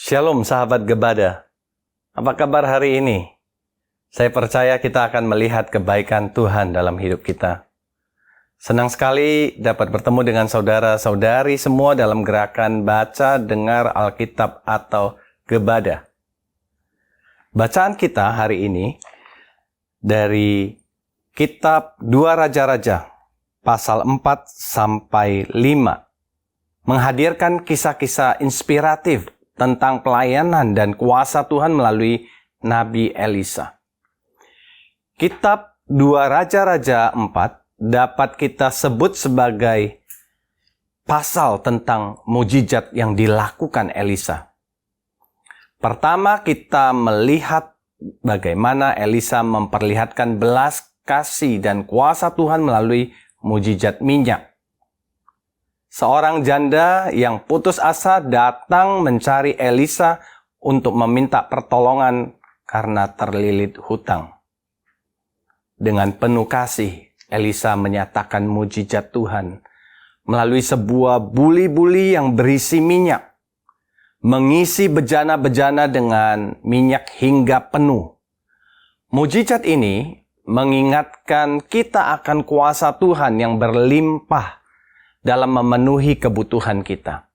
Shalom sahabat Gebada. Apa kabar hari ini? Saya percaya kita akan melihat kebaikan Tuhan dalam hidup kita. Senang sekali dapat bertemu dengan saudara-saudari semua dalam gerakan baca dengar Alkitab atau Gebada. Bacaan kita hari ini dari kitab 2 Raja-Raja pasal 4 sampai 5 menghadirkan kisah-kisah inspiratif tentang pelayanan dan kuasa Tuhan melalui Nabi Elisa. Kitab 2 Raja-Raja 4 dapat kita sebut sebagai pasal tentang mujizat yang dilakukan Elisa. Pertama, kita melihat bagaimana Elisa memperlihatkan belas kasih dan kuasa Tuhan melalui mujizat minyak. Seorang janda yang putus asa datang mencari Elisa untuk meminta pertolongan karena terlilit hutang. Dengan penuh kasih, Elisa menyatakan mujizat Tuhan melalui sebuah buli-buli yang berisi minyak, mengisi bejana-bejana dengan minyak hingga penuh. Mujizat ini mengingatkan kita akan kuasa Tuhan yang berlimpah dalam memenuhi kebutuhan kita.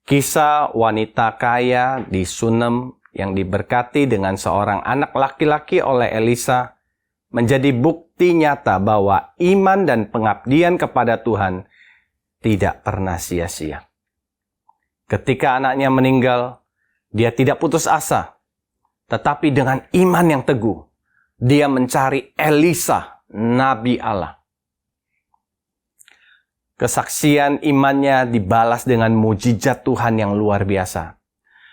Kisah wanita kaya di Sunem yang diberkati dengan seorang anak laki-laki oleh Elisa menjadi bukti nyata bahwa iman dan pengabdian kepada Tuhan tidak pernah sia-sia. Ketika anaknya meninggal, dia tidak putus asa, tetapi dengan iman yang teguh, dia mencari Elisa, Nabi Allah. Kesaksian imannya dibalas dengan mujizat Tuhan yang luar biasa.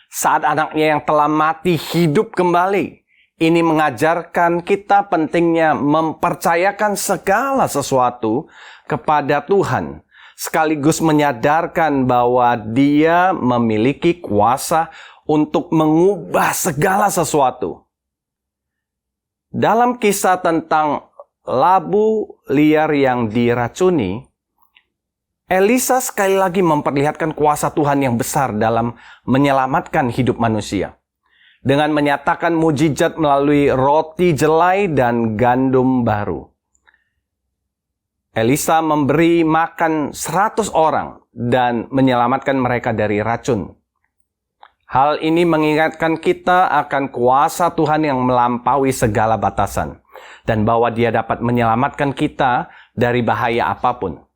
Saat anaknya yang telah mati hidup kembali, ini mengajarkan kita pentingnya mempercayakan segala sesuatu kepada Tuhan, sekaligus menyadarkan bahwa Dia memiliki kuasa untuk mengubah segala sesuatu. Dalam kisah tentang labu liar yang diracuni, Elisa sekali lagi memperlihatkan kuasa Tuhan yang besar dalam menyelamatkan hidup manusia. Dengan menyatakan mujizat melalui roti jelai dan gandum baru. Elisa memberi makan 100 orang dan menyelamatkan mereka dari racun. Hal ini mengingatkan kita akan kuasa Tuhan yang melampaui segala batasan. Dan bahwa Dia dapat menyelamatkan kita dari bahaya apapun.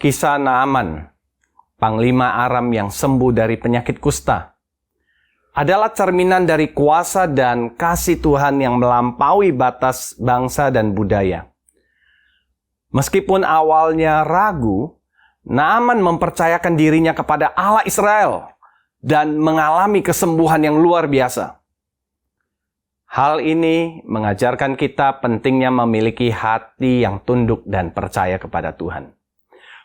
Kisah Naaman, panglima Aram yang sembuh dari penyakit kusta, adalah cerminan dari kuasa dan kasih Tuhan yang melampaui batas bangsa dan budaya. Meskipun awalnya ragu, Naaman mempercayakan dirinya kepada Allah Israel dan mengalami kesembuhan yang luar biasa. Hal ini mengajarkan kita pentingnya memiliki hati yang tunduk dan percaya kepada Tuhan.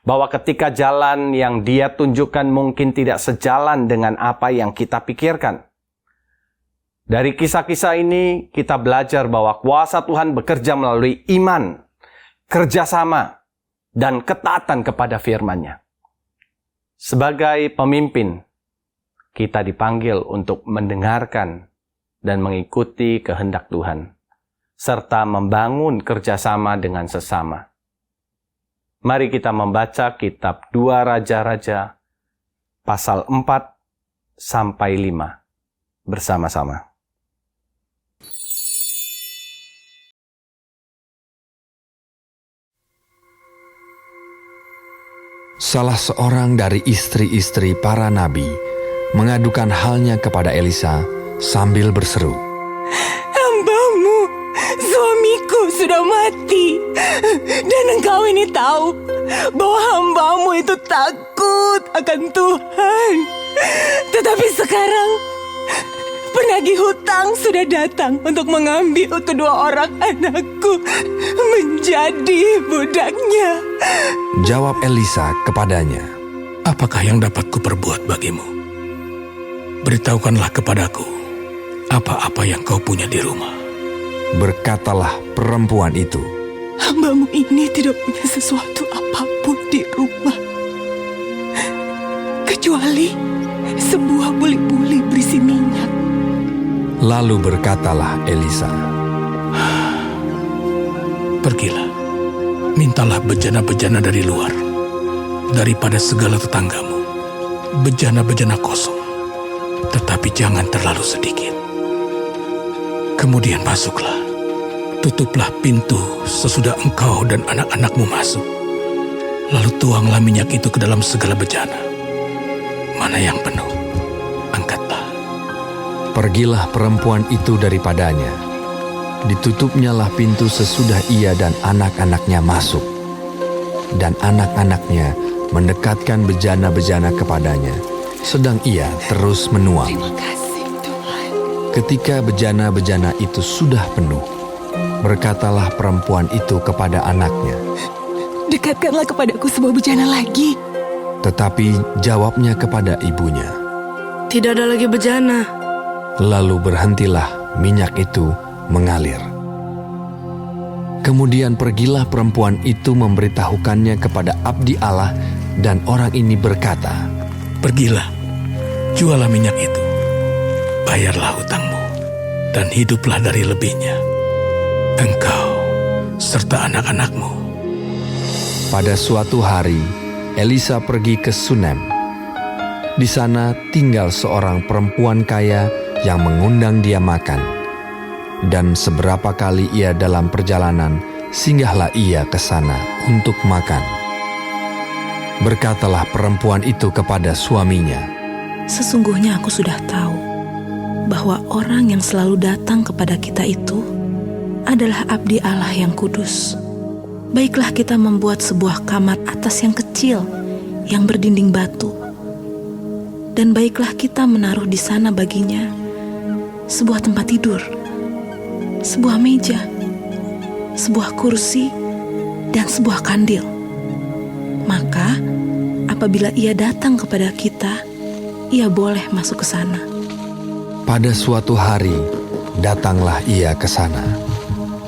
Bahwa ketika jalan yang Dia tunjukkan mungkin tidak sejalan dengan apa yang kita pikirkan. Dari kisah-kisah ini, kita belajar bahwa kuasa Tuhan bekerja melalui iman, kerjasama, dan ketaatan kepada firman-Nya. Sebagai pemimpin, kita dipanggil untuk mendengarkan dan mengikuti kehendak Tuhan, serta membangun kerjasama dengan sesama. Mari kita membaca kitab 2 Raja-Raja pasal 4 sampai 5 bersama-sama. Salah seorang dari istri-istri para nabi mengadukan halnya kepada Elisa sambil berseru, "Hambamu, suamiku sudah mati. Dan engkau ini tahu bahwa hambamu itu takut akan Tuhan. Tetapi sekarang penagih hutang sudah datang untuk mengambil kedua orang anakku menjadi budaknya." Jawab Elisa kepadanya, "Apakah yang dapat kuperbuat bagimu? Beritahukanlah kepadaku apa-apa yang kau punya di rumah." Berkatalah perempuan itu, "Hambamu ini tidak punya sesuatu apapun di rumah. kecuali sebuah buli-buli berisi minyak. Lalu berkatalah Elisa, Pergilah, mintalah bejana-bejana dari luar, daripada segala tetanggamu, bejana-bejana kosong, tetapi jangan terlalu sedikit. Kemudian masuklah, tutuplah pintu sesudah engkau dan anak-anakmu masuk. Lalu tuanglah minyak itu ke dalam segala bejana. Mana yang penuh, angkatlah. pergilah perempuan itu daripadanya. Ditutupnyalah pintu sesudah ia dan anak-anaknya masuk. Dan anak-anaknya mendekatkan bejana-bejana kepadanya, sedang ia terus menuang. Terima kasih Tuhan. Ketika bejana-bejana itu sudah penuh, berkatalah perempuan itu kepada anaknya. Dekatkanlah kepadaku sebuah bejana lagi. Tetapi jawabnya kepada ibunya. Tidak ada lagi bejana. Lalu berhentilah minyak itu mengalir. Kemudian pergilah perempuan itu memberitahukannya kepada abdi Allah, dan orang ini berkata, Pergilah, jualah minyak itu, bayarlah hutangmu, dan hiduplah dari lebihnya, engkau serta anak-anakmu. Pada suatu hari, Elisa pergi ke Sunem. Di sana tinggal seorang perempuan kaya yang mengundang dia makan. Dan seberapa kali ia dalam perjalanan, singgahlah ia ke sana untuk makan. Berkatalah perempuan itu kepada suaminya, Sesungguhnya aku sudah tahu bahwa orang yang selalu datang kepada kita itu adalah abdi Allah yang kudus. Baiklah kita membuat sebuah kamar atas yang kecil yang berdinding batu. Dan baiklah kita menaruh di sana baginya sebuah tempat tidur, sebuah meja, sebuah kursi, dan sebuah kandil. Maka apabila ia datang kepada kita, ia boleh masuk ke sana. pada suatu hari datanglah ia ke sana.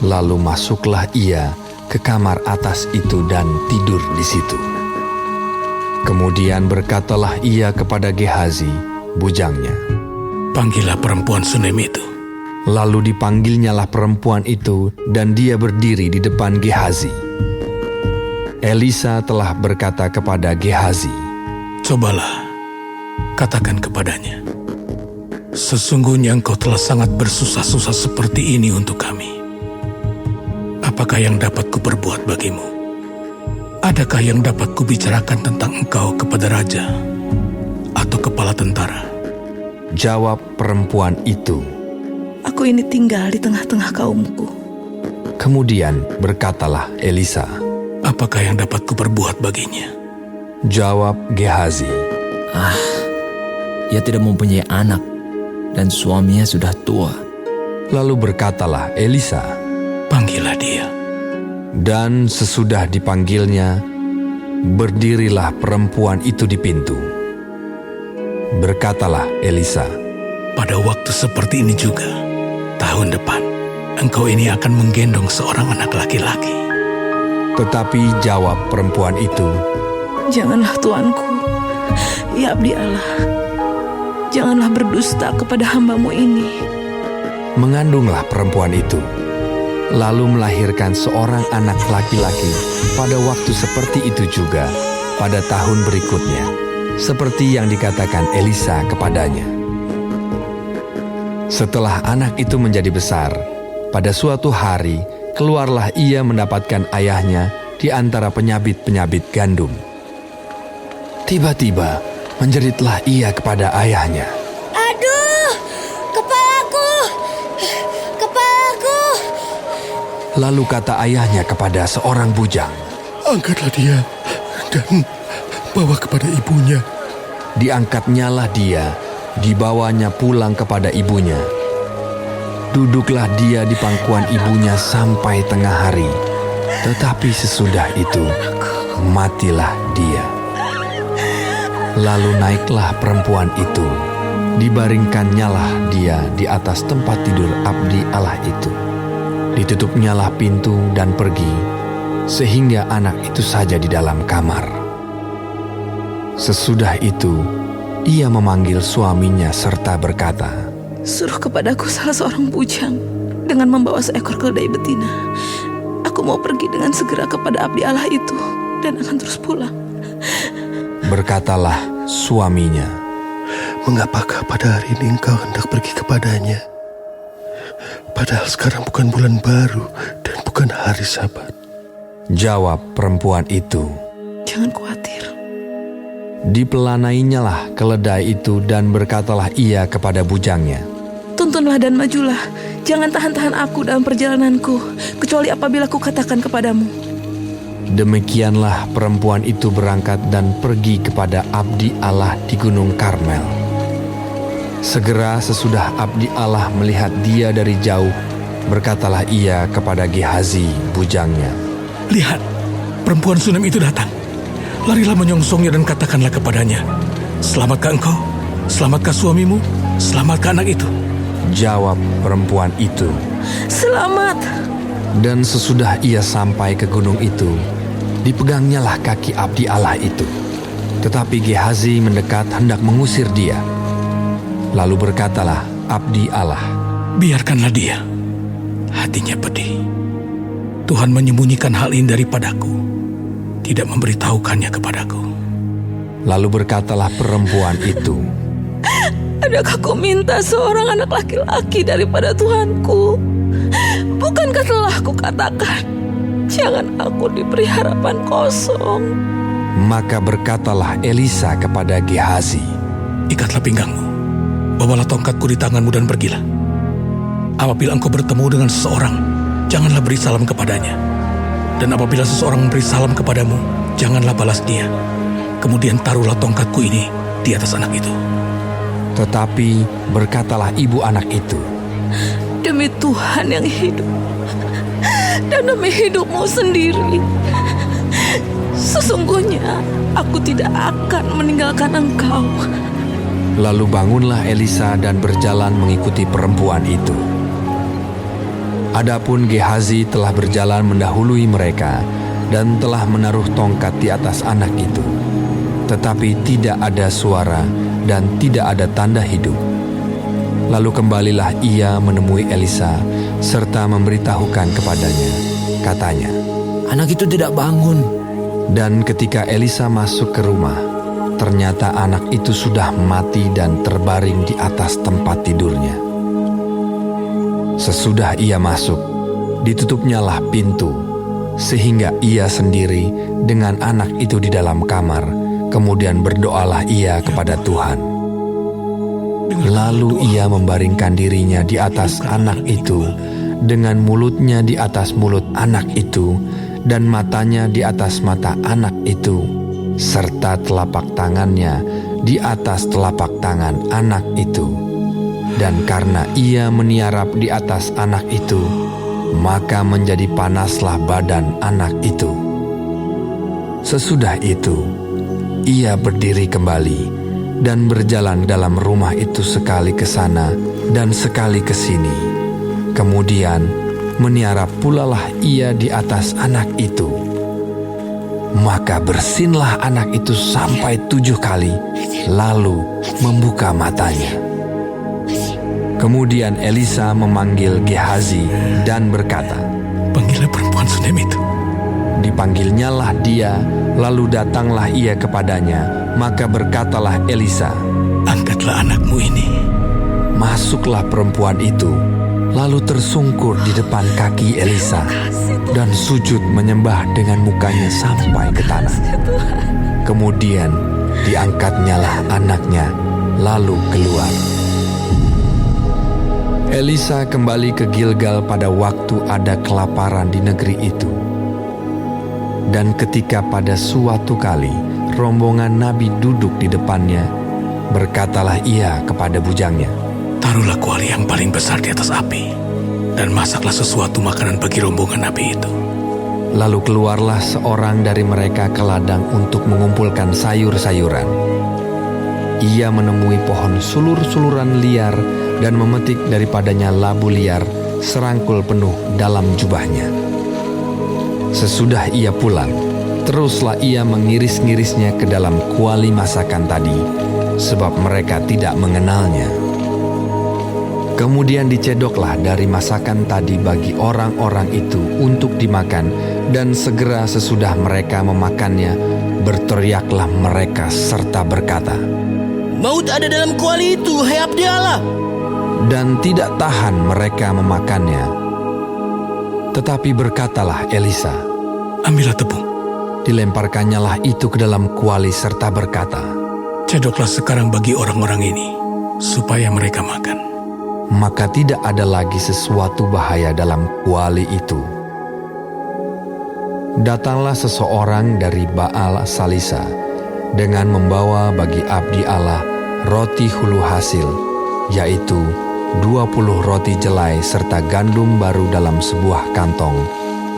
Lalu masuklah ia ke kamar atas itu dan tidur di situ. Kemudian berkatalah ia kepada Gehazi, bujangnya. Panggillah perempuan Sunem itu. Lalu dipanggilnyalah perempuan itu, dan dia berdiri di depan Gehazi. Elisa telah berkata kepada Gehazi, Cobalah, katakan kepadanya, sesungguhnya engkau telah sangat bersusah-susah seperti ini untuk kami. Apakah yang dapat kuperbuat bagimu? Adakah yang dapat kubicarakan tentang engkau kepada raja atau kepala tentara? jawab perempuan itu. Aku ini tinggal di tengah-tengah kaumku. Kemudian berkatalah Elisa, Apakah yang dapat kuperbuat baginya? jawab Gehazi, Ia tidak mempunyai anak, dan suaminya sudah tua. lalu berkatalah Elisa. Panggillah dia. Dan sesudah dipanggilnya, berdirilah perempuan itu di pintu. Berkatalah Elisa, Pada waktu seperti ini juga, tahun depan, engkau ini akan menggendong seorang anak laki-laki. tetapi jawab perempuan itu, Janganlah tuanku, ya abdi Allah. Janganlah berdusta kepada hambamu ini. mengandunglah perempuan itu, lalu melahirkan seorang anak laki-laki pada waktu seperti itu juga, pada tahun berikutnya, seperti yang dikatakan Elisa kepadanya. Setelah anak itu menjadi besar, pada suatu hari keluarlah ia mendapatkan ayahnya di antara penyabit-penyabit gandum. Tiba-tiba menjeritlah ia kepada ayahnya. Aduh, kepalaku, kepalaku. Lalu kata ayahnya kepada seorang bujang, Angkatlah dia dan bawa kepada ibunya. diangkatnyalah dia, dibawanya pulang kepada ibunya. Duduklah dia di pangkuan ibunya sampai tengah hari, tetapi sesudah itu matilah dia. Lalu naiklah perempuan itu, dibaringkannyalah dia di atas tempat tidur abdi Allah itu. Ditutupnyalah pintu dan pergi, sehingga anak itu saja di dalam kamar. Sesudah itu, ia memanggil suaminya serta berkata, Suruh kepadaku salah seorang bujang dengan membawa seekor keledai betina. Aku mau pergi dengan segera kepada abdi Allah itu dan akan terus pulang. Berkatalah suaminya, Mengapakah pada hari ini engkau hendak pergi kepadanya? Padahal sekarang bukan bulan baru dan bukan hari Sabat. jawab perempuan itu. Jangan khawatir. Dipelanainya lah keledai itu dan berkatalah ia kepada bujangnya, Tuntunlah dan majulah. Jangan tahan-tahan aku dalam perjalananku, kecuali apabila ku katakan kepadamu. Demikianlah perempuan itu berangkat dan pergi kepada abdi Allah di Gunung Karmel. Segera sesudah abdi Allah melihat dia dari jauh, berkatalah ia kepada Gehazi bujangnya, Lihat, perempuan Sunem itu datang. Larilah menyongsongnya dan katakanlah kepadanya, Selamatkah engkau? Selamatkah suamimu? Selamatkah anak itu? Jawab perempuan itu. Selamat. Dan sesudah ia sampai ke gunung itu, dipegangnya lah kaki abdi Allah itu. Tetapi Gehazi mendekat hendak mengusir dia. Lalu berkatalah abdi Allah, Biarkanlah dia. Hatinya pedih. Tuhan menyembunyikan hal ini daripadaku, tidak memberitahukannya kepadaku. Lalu berkatalah perempuan itu, Adakah kau minta seorang anak laki-laki daripada Tuhanku? Bukankah telah kukatakan, jangan aku diberi harapan kosong? Maka berkatalah Elisa kepada Gehazi, Ikatlah pinggangmu, bawalah tongkatku di tanganmu dan pergilah. Apabila engkau bertemu dengan seseorang, janganlah beri salam kepadanya. Dan apabila seseorang memberi salam kepadamu, janganlah balas dia. Kemudian taruhlah tongkatku ini di atas anak itu. Tetapi berkatalah ibu anak itu, Demi Tuhan yang hidup dan demi hidupmu sendiri, sesungguhnya aku tidak akan meninggalkan engkau. Lalu bangunlah Elisa dan berjalan mengikuti perempuan itu. Adapun Gehazi telah berjalan mendahului mereka dan telah menaruh tongkat di atas anak itu. Tetapi tidak ada suara dan tidak ada tanda hidup. Lalu kembalilah ia menemui Elisa serta memberitahukan kepadanya. Katanya, Anak itu tidak bangun. dan ketika Elisa masuk ke rumah, ternyata anak itu sudah mati dan terbaring di atas tempat tidurnya. Sesudah ia masuk, ditutupnyalah pintu, sehingga ia sendiri dengan anak itu di dalam kamar. Kemudian berdoalah ia kepada Tuhan. Lalu ia membaringkan dirinya di atas anak itu, dengan mulutnya di atas mulut anak itu, dan matanya di atas mata anak itu, serta telapak tangannya di atas telapak tangan anak itu. Dan karena ia meniarap di atas anak itu, maka menjadi panaslah badan anak itu. Sesudah itu, ia berdiri kembali dan berjalan dalam rumah itu sekali ke sana dan sekali ke sini. Kemudian meniarap pulalah ia di atas anak itu. Maka bersinlah anak itu sampai 7 kali, lalu membuka matanya. Kemudian Elisa memanggil Gehazi dan berkata, Panggillah perempuan Sunem itu. Dipanggilnyalah dia, lalu datanglah ia kepadanya. Maka berkatalah Elisa, Angkatlah anakmu ini. Masuklah perempuan itu, lalu tersungkur di depan kaki Elisa dan sujud menyembah dengan mukanya sampai ke tanah. Kemudian diangkatnyalah anaknya, lalu keluar. Elisa kembali ke Gilgal pada waktu ada kelaparan di negeri itu. Dan ketika pada suatu kali rombongan nabi duduk di depannya, berkatalah ia kepada bujangnya, Taruhlah kuali yang paling besar di atas api, dan masaklah sesuatu makanan bagi rombongan nabi itu. Lalu keluarlah seorang dari mereka ke ladang untuk mengumpulkan sayur-sayuran. Ia menemui pohon sulur-suluran liar dan memetik daripadanya labu liar serangkul penuh dalam jubahnya. Sesudah ia pulang, teruslah ia mengiris-ngirisnya ke dalam kuali masakan tadi, sebab mereka tidak mengenalnya. Kemudian dicedoklah dari masakan tadi bagi orang-orang itu untuk dimakan, dan segera sesudah mereka memakannya, berteriaklah mereka serta berkata, "Maut ada dalam kuali itu, hai abdi Allah!" Dan tidak tahan mereka memakannya. Tetapi berkatalah Elisa, Ambillah tepung, dilemparkannyalah itu ke dalam kuali serta berkata, cedoklah sekarang bagi orang-orang ini, supaya mereka makan. maka tidak ada lagi sesuatu bahaya dalam kuali itu. Datanglah seseorang dari Baal Salisa dengan membawa bagi abdi Allah roti hulu hasil, yaitu 20 roti jelai serta gandum baru dalam sebuah kantong.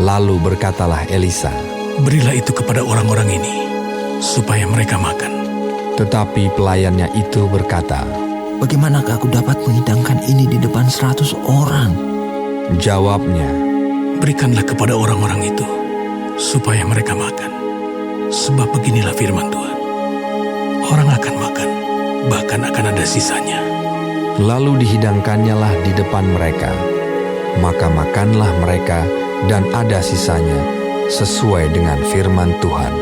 Lalu berkatalah Elisa, Berilah itu kepada orang-orang ini, supaya mereka makan. Tetapi pelayannya itu berkata, Bagaimanakah aku dapat menghidangkan ini di depan 100 orang? Jawabnya, Berikanlah kepada orang-orang itu, supaya mereka makan. Sebab beginilah firman Tuhan, orang akan makan, bahkan akan ada sisanya. Lalu dihidangkannyalah di depan mereka. Maka makanlah mereka dan ada sisanya, sesuai dengan firman Tuhan.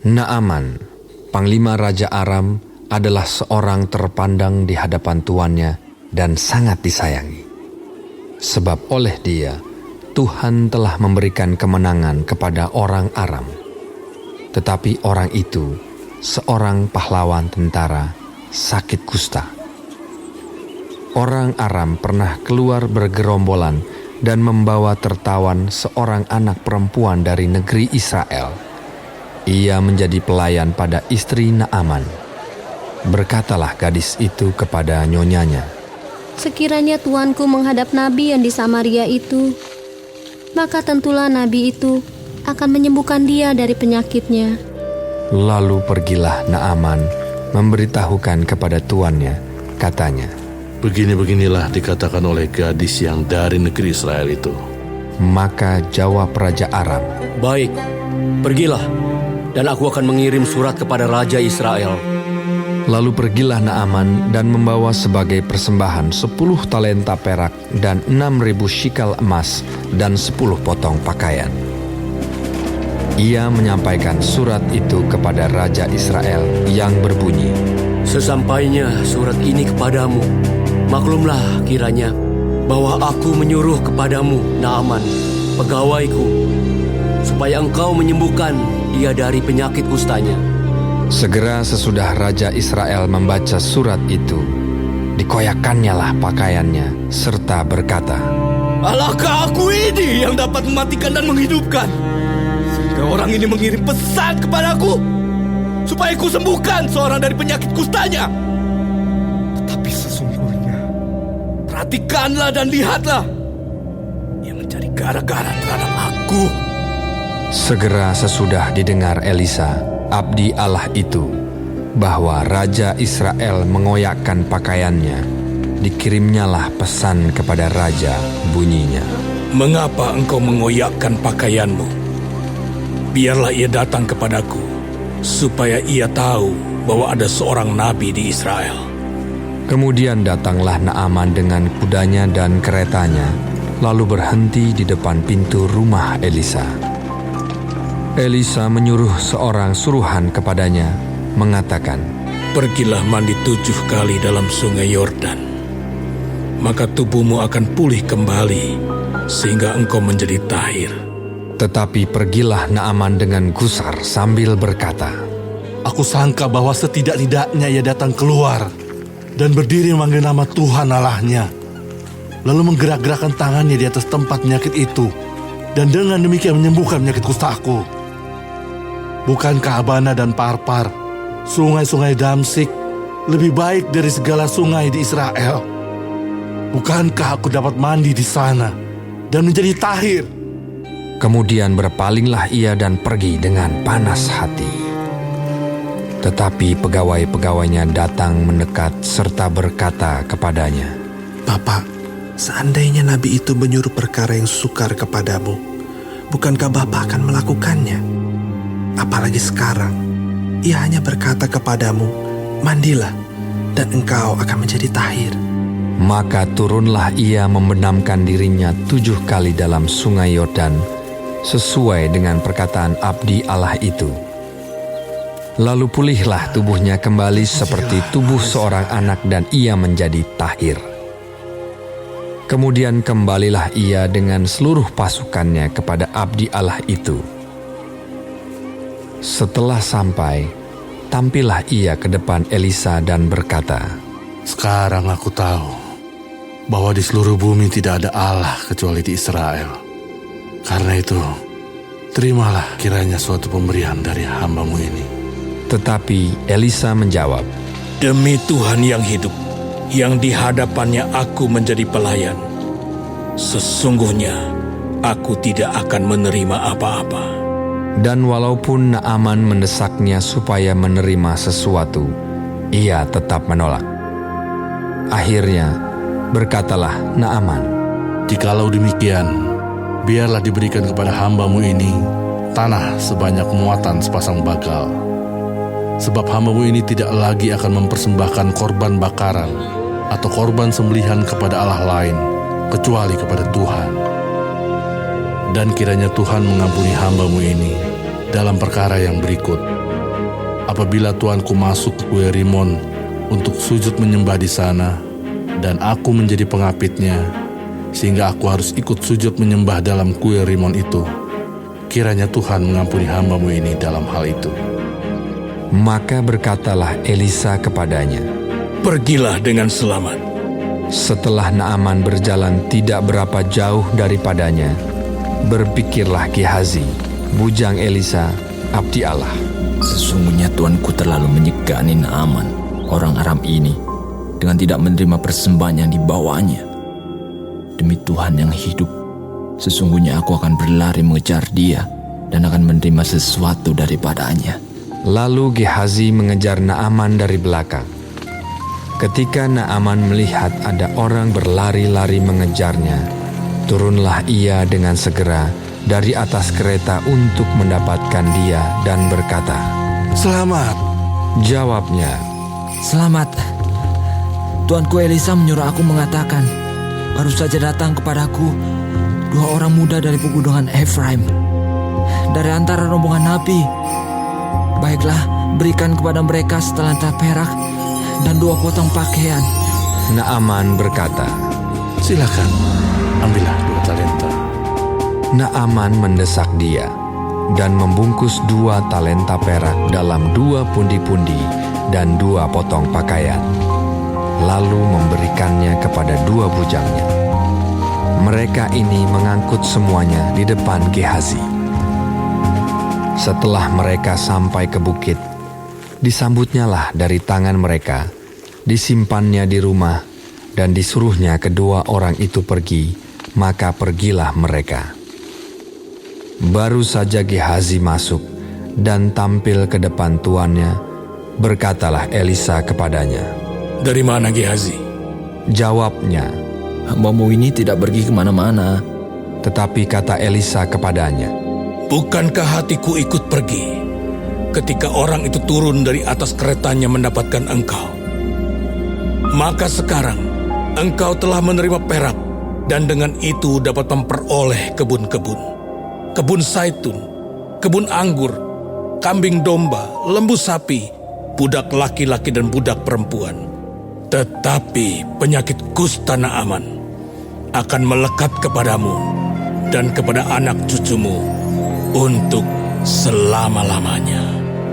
Naaman, panglima Raja Aram, adalah seorang terpandang di hadapan tuannya dan sangat disayangi. Sebab oleh dia, Tuhan telah memberikan kemenangan kepada orang Aram. Tetapi orang itu, seorang pahlawan tentara, sakit kusta. Orang Aram pernah keluar bergerombolan dan membawa tertawan seorang anak perempuan dari negeri Israel. Ia menjadi pelayan pada istri Naaman. Berkatalah gadis itu kepada nyonyanya, Sekiranya tuanku menghadap nabi yang di Samaria itu, maka tentulah nabi itu akan menyembuhkan dia dari penyakitnya. Lalu pergilah Naaman memberitahukan kepada tuannya, katanya, Begini-beginilah dikatakan oleh gadis yang dari negeri Israel itu. Maka jawab Raja Aram, Baik, pergilah, dan aku akan mengirim surat kepada Raja Israel. Lalu pergilah Naaman dan membawa sebagai persembahan 10 talenta perak dan 6.000 shikal emas dan 10 potong pakaian. Ia menyampaikan surat itu kepada Raja Israel yang berbunyi, Sesampainya surat ini kepadamu, maklumlah kiranya bahwa aku menyuruh kepadamu, Naaman, pegawaiku, supaya engkau menyembuhkan dia dari penyakit kustanya. Segera sesudah Raja Israel membaca surat itu, dikoyakkannyalah pakaiannya serta berkata, Alahkah aku ini yang dapat mematikan dan menghidupkan? Sehingga orang ini mengirim pesan kepadaku, supaya ku sembuhkan seorang dari penyakit kustanya. Tetapi sesungguhnya, perhatikanlah dan lihatlah, ia mencari gara-gara terhadap aku. Segera sesudah didengar Elisa, abdi Allah itu, bahwa Raja Israel mengoyakkan pakaiannya, dikirimnyalah pesan kepada Raja, bunyinya, Mengapa engkau mengoyakkan pakaianmu? Biarlah ia datang kepadaku, supaya ia tahu bahwa ada seorang nabi di Israel. Kemudian datanglah Naaman dengan kudanya dan keretanya, lalu berhenti di depan pintu rumah Elisa. Elisa menyuruh seorang suruhan kepadanya, mengatakan, Pergilah mandi 7 kali dalam sungai Yordan, maka tubuhmu akan pulih kembali, sehingga engkau menjadi tahir. Tetapi pergilah Naaman dengan gusar sambil berkata, Aku sangka bahwa setidak-tidaknya ia datang keluar dan berdiri memanggil nama Tuhan Allahnya, lalu menggerak-gerakkan tangannya di atas tempat penyakit itu, dan dengan demikian menyembuhkan penyakit kustaku. Bukankah Abana dan Parpar, sungai-sungai Damsik, lebih baik dari segala sungai di Israel? Bukankah aku dapat mandi di sana dan menjadi tahir? Kemudian berpalinglah ia dan pergi dengan panas hati. Tetapi pegawai-pegawainya datang mendekat serta berkata kepadanya, Bapak, seandainya nabi itu menyuruh perkara yang sukar kepadamu, bukankah Bapa akan melakukannya? Apalagi sekarang, ia hanya berkata kepadamu, mandilah, dan engkau akan menjadi tahir. Maka turunlah ia membenamkan dirinya 7 kali dalam sungai Yordan, sesuai dengan perkataan abdi Allah itu. Lalu pulihlah tubuhnya kembali seperti tubuh seorang anak dan ia menjadi tahir. Kemudian kembalilah ia dengan seluruh pasukannya kepada abdi Allah itu. Setelah sampai, tampillah ia ke depan Elisa dan berkata, Sekarang aku tahu bahwa di seluruh bumi tidak ada Allah kecuali di Israel. Karena itu, terimalah kiranya suatu pemberian dari hamba-Mu ini. Tetapi Elisa menjawab, Demi Tuhan yang hidup, yang di hadapannya aku menjadi pelayan, sesungguhnya aku tidak akan menerima apa-apa. Dan walaupun Naaman mendesaknya supaya menerima sesuatu, ia tetap menolak. Akhirnya, berkatalah Naaman, Jikalau demikian, biarlah diberikan kepada hamba-Mu ini tanah sebanyak muatan sepasang bakal. Sebab hamba-Mu ini tidak lagi akan mempersembahkan korban bakaran atau korban sembelihan kepada Allah lain, kecuali kepada Tuhan. Dan kiranya Tuhan mengampuni hamba-Mu ini dalam perkara yang berikut. Apabila tuanku masuk ke Kue Rimon untuk sujud menyembah di sana, dan aku menjadi pengapitnya, sehingga aku harus ikut sujud menyembah dalam Kue Rimon itu, kiranya Tuhan mengampuni hamba-Mu ini dalam hal itu. Maka berkatalah Elisa kepadanya, Pergilah dengan selamat. Setelah Naaman berjalan tidak berapa jauh daripadanya, berpikirlah Gehazi, bujang Elisa, abdi Allah. Sesungguhnya tuanku terlalu menyegani Naaman, orang Aram ini, dengan tidak menerima persembahan yang dibawanya. Demi Tuhan yang hidup, sesungguhnya aku akan berlari mengejar dia dan akan menerima sesuatu daripadanya. Lalu Gehazi mengejar Naaman dari belakang. Ketika Naaman melihat ada orang berlari-lari mengejarnya, turunlah ia dengan segera dari atas kereta untuk mendapatkan dia dan berkata, Selamat. Jawabnya, Selamat. Tuanku Elisa menyuruh aku mengatakan, baru saja datang kepadaku 2 orang muda dari pegunungan Efraim, dari antara rombongan nabi. Baiklah, berikan kepada mereka setalenta perak dan 2 potong pakaian. Naaman berkata, Silakan, ambillah 2 talenta. Naaman mendesak dia dan membungkus 2 talenta perak dalam 2 pundi-pundi dan 2 potong pakaian, lalu memberikannya kepada 2 bujangnya. Mereka ini mengangkut semuanya di depan Gehazi. Setelah mereka sampai ke bukit, disambutnyalah dari tangan mereka, disimpannya di rumah, dan disuruhnya kedua orang itu pergi, maka pergilah mereka. Baru saja Gehazi masuk dan tampil ke depan tuannya, berkatalah Elisa kepadanya, Dari mana Gehazi? Jawabnya, Hamba-Mu ini tidak pergi kemana-mana. tetapi kata Elisa kepadanya, Bukankah hatiku ikut pergi ketika orang itu turun dari atas keretanya mendapatkan engkau? Maka sekarang engkau telah menerima perak dan dengan itu dapat memperoleh kebun-kebun, kebun zaitun, kebun anggur, kambing domba, lembu sapi, budak laki-laki dan budak perempuan. Tetapi penyakit kusta Naaman akan melekat kepadamu dan kepada anak cucumu untuk selama-lamanya.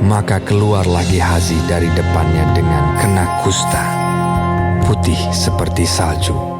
Maka keluarlah Gehazi dari depannya dengan kena kusta, putih seperti salju.